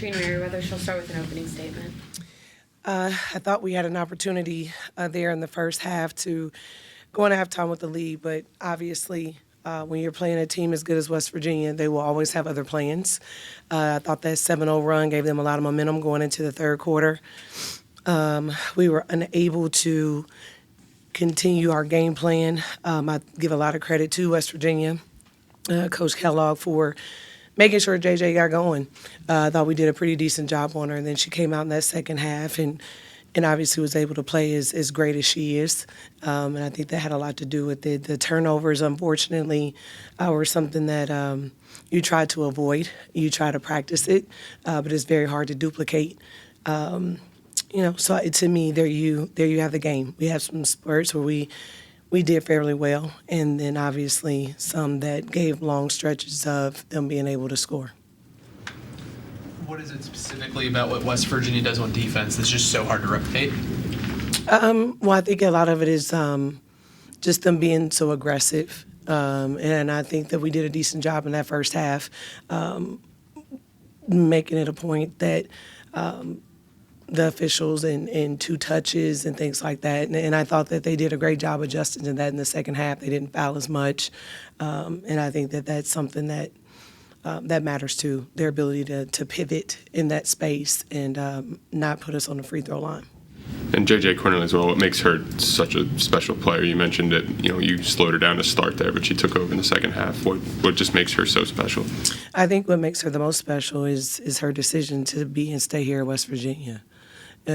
Katrina Merriweather. She'll start with an opening statement. I thought we had an opportunity there in the first half to go into halftime with the lead, but obviously when you're playing a team as good as West Virginia, they will always have other plans. I thought that 7-0 run gave them a lot of momentum going into the third quarter. We were unable to continue our game plan. I give a lot of credit to West Virginia, Coach Kellogg, for making sure JJ got going. I thought we did a pretty decent job on her, and then she came out in that second half and obviously was able to play as great as she is. And I think that had a lot to do with it. The turnovers, unfortunately, were something that you try to avoid. You try to practice it, but it's very hard to duplicate. So to me, there you have the game. We have some spurts where we did fairly well, and then obviously some that gave long stretches of them being able to score. What is it specifically about what West Virginia does on defense that's just so hard to replicate? Well, I think a lot of it is just them being so aggressive, and I think that we did a decent job in that first half, making it a point that the officials and two touches and things like that. And I thought that they did a great job adjusting to that in the second half. They didn't foul as much. And I think that that's something that matters too, their ability to pivot in that space and not put us on the free throw line. And J.J. Cornell as well, what makes her such a special player? You mentioned that, you slowed her down to start there, but she took over in the second half. What just makes her so special? I think what makes her the most special is her decision to be and stay here at West Virginia.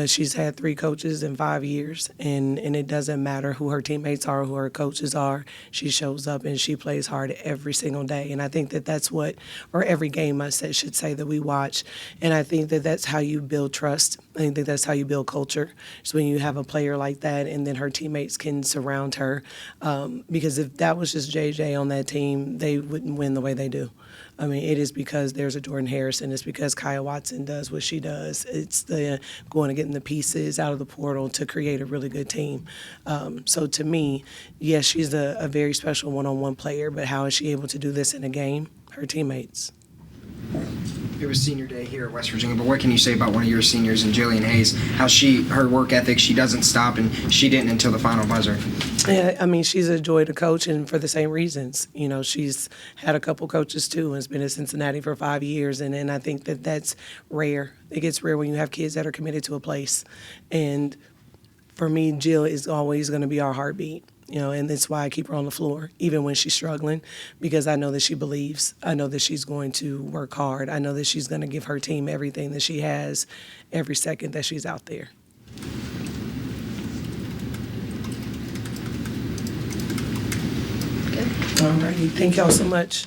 She's had 3 coaches in 5 years, and it doesn't matter who her teammates are, who her coaches are. She shows up and she plays hard every single day. And I think that that's what, or every game I should say that we watch. And I think that that's how you build trust. I think that that's how you build culture. So when you have a player like that and then her teammates can surround her, because if that was just JJ on that team, they wouldn't win the way they do. I mean, it is because there's a Jordan Harrison. It's because Kaya Watson does what she does. It's the going and getting the pieces out of the portal to create a really good team. So to me, yes, she's a very special one-on-one player, but how is she able to do this in a game? Her teammates. It was senior day here at West Virginia, but what can you say about one of your seniors, and Jillian Hayes, how her work ethic, she doesn't stop, and she didn't until the final buzzer? Yeah, I mean, she's a joy to coach, and for the same reasons. She's had a couple coaches too, and has been at Cincinnati for 5 years, and I think that that's rare. It gets rare when you have kids that are committed to a place. And for me, Jill is always going to be our heartbeat. And that's why I keep her on the floor, even when she's struggling, because I know that she believes. I know that she's going to work hard. I know that she's going to give her team everything that she has every second that she's out there. All righty. Thank y'all so much.